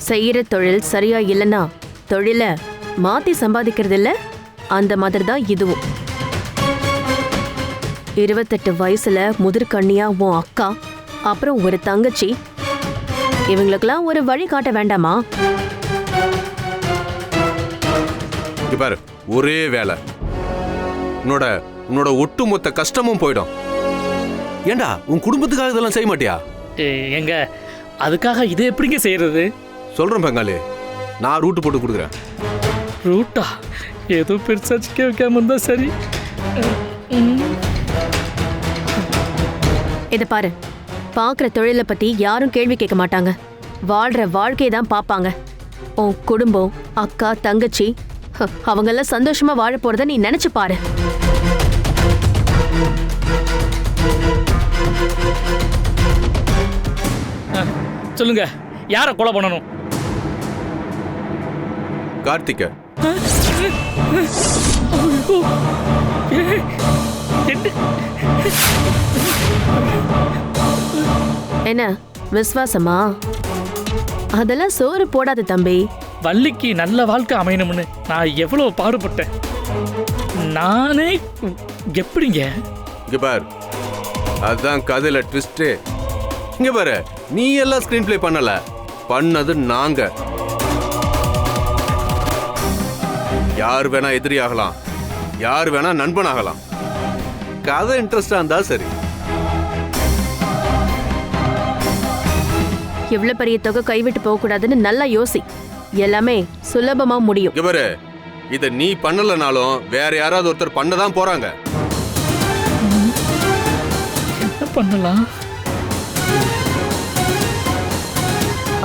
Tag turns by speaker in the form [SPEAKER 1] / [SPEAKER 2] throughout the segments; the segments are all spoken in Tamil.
[SPEAKER 1] செய்யற தொழில் சரியா இல்லைன்னா தொழிலை மாத்தி சம்பாதிக்கிறது இல்ல, அந்த மாதிரி தான் இதுவும். 28 வயசுல முதிர்கண்ணியா உன் அக்கா, அப்புறம் ஒரு தங்கச்சி, இவங்களுக்கெல்லாம் ஒரு வழி காட்ட வேண்டாமா?
[SPEAKER 2] பாரு, ஒரே வேலை உன்னோட ஒட்டுமொத்த கஷ்டமும் போயிடும். ஏண்டா உன் குடும்பத்துக்காக இதெல்லாம் செய்ய மாட்டியா?
[SPEAKER 3] எங்க அதுக்காக இதை எப்படிங்க செய்யறது?
[SPEAKER 2] சொல்றேன் பங்காளி, நான் ரூட்டு போட்டு கொடுக்குறேன்.
[SPEAKER 3] ரூட்டா? ஏதோ பெருசா சிக்க வைக்காம இருந்தா சரி.
[SPEAKER 1] இத பாரு, பாக்குற தொழிலை பத்தி யாரும் கேள்வி கேட்க மாட்டாங்க. வாழ்ற வாழ்க்கையை தான் பாப்பாங்க. உன் குடும்பம், அக்கா, தங்கச்சி, அவங்கெல்லாம் சந்தோஷமா வாழ போறத நீ நினைச்சு பாரு.
[SPEAKER 3] சொல்லுங்க, யார கொலை பண்ணணும்?
[SPEAKER 2] கார்த்திகை.
[SPEAKER 1] என்ன விசுவாசமா? அதெல்லாம் சோறு போடாத தம்பி.
[SPEAKER 3] வள்ளிக்கு நல்ல வாழ்க்கை அமையணும்னு நான் எவ்வளவு பாடுபட்டேன். நானே எப்படிங்க?
[SPEAKER 2] இங்க பாரு, அதுதான் கதையில ட்விஸ்ட். இங்க பாரு, நீ எல்லாம் ஸ்கிரீன் பிளே பண்ணல, பண்ணது நாங்க. யார் வேணா எதிரி ஆகலாம், யார் வேணா நண்பன் ஆகலாம். கதை இன்ட்ரெஸ்டா இருந்தா சரி.
[SPEAKER 1] எவ்வளவு பெரிய தொகை கைவிட்டு போக கூடாதுன்னு நல்லா யோசி. எல்லாமே சுலபமா முடியும்.
[SPEAKER 2] இங்க பாரு, இத நீ பண்ணலனாலும் வேற யாராவது ஒருத்தர் பண்ணதான் போறாங்க.
[SPEAKER 3] என்ன பண்ணலாம்?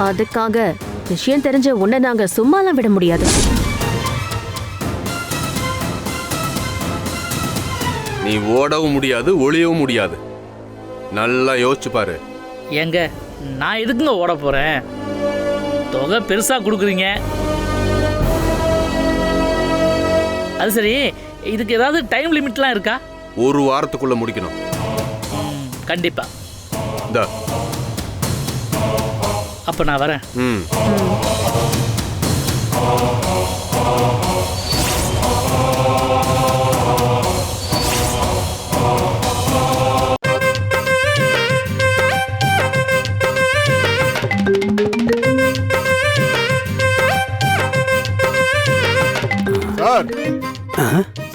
[SPEAKER 1] அதுக்காக விஷயம் தெரிஞ்ச உன்னை நாங்க சும்மாலாம் விட முடியாது.
[SPEAKER 2] நீ ஓடவும் முடியாது, ஒளியவும் முடியாது. நல்லா யோசிச்சு பாரு.
[SPEAKER 3] ஏங்க, நான் எதுக்குங்க ஓட போறேன்? தொகை பெருசா கொடுக்குறீங்க, அது சரி. இதுக்கு ஏதாவது டைம் லிமிட்லாம் இருக்கா?
[SPEAKER 2] ஒரு வாரத்துக்குள்ள முடிக்கணும்.
[SPEAKER 3] கண்டிப்பா.
[SPEAKER 2] இந்த
[SPEAKER 3] அப்ப நான் வரேன்.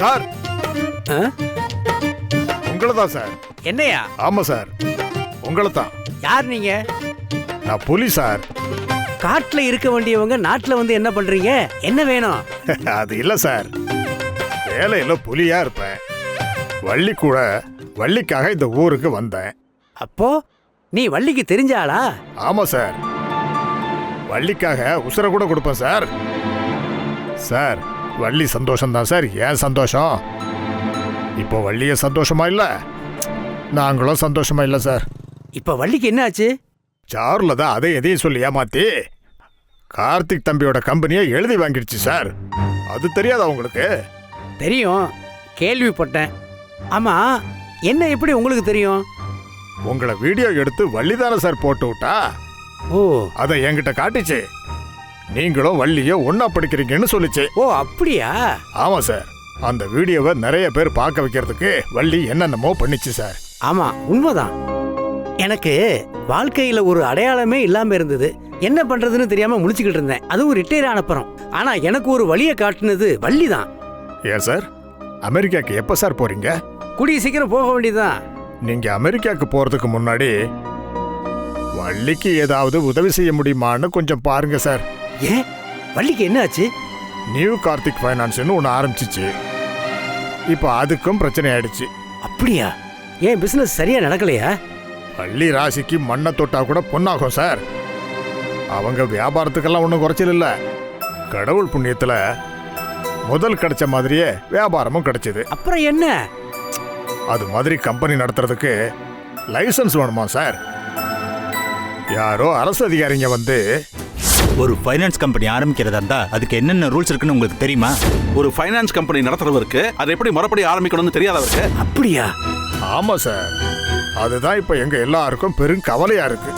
[SPEAKER 4] சார், உங்களை தான் சார்.
[SPEAKER 5] என்னையா?
[SPEAKER 4] ஆமா சார், உங்களை தான்.
[SPEAKER 5] யார் நீங்க?
[SPEAKER 4] நான் புலி சார்.
[SPEAKER 5] காட்டுல இருக்க வேண்டியவங்க நாட்டுல வந்து என்ன பண்றீங்க? என்ன வேணும்?
[SPEAKER 4] அது இல்ல சார், வேலையில புலியா இருப்பேன். வள்ளி கூட வள்ளிக்காக இந்த ஊருக்கு வந்தேன்.
[SPEAKER 5] அப்போ நீ வள்ளிக்கு தெரிஞ்ச ஆளா?
[SPEAKER 4] ஆமா சார், வள்ளிக்காக உசுர கூட கொடுப்பேன் சார். சார், வள்ளி சந்தோஷம் தான் சார் ஏன் சந்தோஷம். இப்போ வள்ளிய சந்தோஷமா இல்ல, நாங்களும் சந்தோஷமா இல்ல சார்.
[SPEAKER 5] இப்ப வள்ளிக்கு என்ன ஆச்சு?
[SPEAKER 4] சார்ல தான் அதை எதையும் சொல்லி ஏமாத்தி கார்த்திக் தம்பியோட கம்பெனியை எழுதி வாங்கிடுச்சு சார். அது தெரியாதா உங்களுக்கு?
[SPEAKER 5] தெரியும், கேள்விப்பட்டேன். ஆமா, என்ன எப்படி உங்களுக்கு தெரியும்?
[SPEAKER 4] உங்களை வீடியோ எடுத்து வள்ளி தானே சார் போட்டு விட்டா.
[SPEAKER 5] ஓ,
[SPEAKER 4] அதை என்கிட்ட காட்டுச்சு. நீங்களும் வள்ளியோ ஒன்னா படிக்கிறீங்கன்னு சொல்லிச்சு.
[SPEAKER 5] ஓ அப்படியா?
[SPEAKER 4] ஆமா சார், அந்த வீடியோவை நிறைய பேர் பார்க்க வைக்கிறதுக்கு வள்ளி என்னென்னமோ பண்ணிச்சு சார்.
[SPEAKER 5] ஆமா, உண்மைதான். எனக்கு வாழ்க்கையில ஒரு அடையாளமே இல்லாம இருந்தது. என்ன பண்றதுன்னு தெரியாம முழிச்சுக்கிட்டு இருந்தேன். அதுவும் ரிட்டையர் ஆனப்புறம். ஆனா எனக்கு ஒரு வழியை காட்டுனது வள்ளி தான்.
[SPEAKER 4] ஏன் சார், அமெரிக்காக்கு எப்ப சார் போறீங்க?
[SPEAKER 5] கூடிய சீக்கிரம் போக வேண்டியதுதான்.
[SPEAKER 4] நீங்க அமெரிக்காக்கு போறதுக்கு முன்னாடி வள்ளிக்கு ஏதாவது உதவி செய்ய முடியுமான்னு கொஞ்சம் பாருங்க சார்.
[SPEAKER 5] ஏன், வள்ளிக்கு என்ன ஆச்சு?
[SPEAKER 4] நியூ கார்த்திக் ஃபைனான்ஸ்னு ஒன்று ஆரம்பிச்சிச்சு. இப்போ அதுக்கும் பிரச்சனை ஆயிடுச்சு.
[SPEAKER 5] அப்படியா? ஏன் பிசினஸ் சரியா நடக்கலையா?
[SPEAKER 4] வள்ளி ராசிக்கு மண்ணை தொட்டா கூட பொண்ணாகும் சார். அவங்க வியாபாரத்துக்கெல்லாம் ஒன்றும் குறைச்சல் இல்லை. கடவுள் புண்ணியத்தில் முதல் கிடைச்ச மாதிரியே வியாபாரமும் கிடைச்சது.
[SPEAKER 5] அப்புறம் என்ன?
[SPEAKER 4] அது மாதிரி கம்பெனி நடத்துறதுக்கு லைசன்ஸ் வேணுமா சார்? யாரோ அரசு அதிகாரிங்க வந்து
[SPEAKER 6] ஒரு ஃபைனான்ஸ் கம்பெனி ஆரம்பிக்கிறதா இருந்தா அதுக்கு என்னென்ன ரூல்ஸ் இருக்குன்னு உங்களுக்கு தெரியுமா?
[SPEAKER 7] ஒரு ஃபைனான்ஸ் கம்பெனி நடத்துறவருக்கு அதை எப்படி முறைப்படி ஆரம்பிக்கணும்னு தெரியாதவருக்கு.
[SPEAKER 5] அப்படியா?
[SPEAKER 4] ஆமா சார், அதுதான் இப்ப எங்க எல்லாருக்கும் பெரும் கவலையா இருக்கு.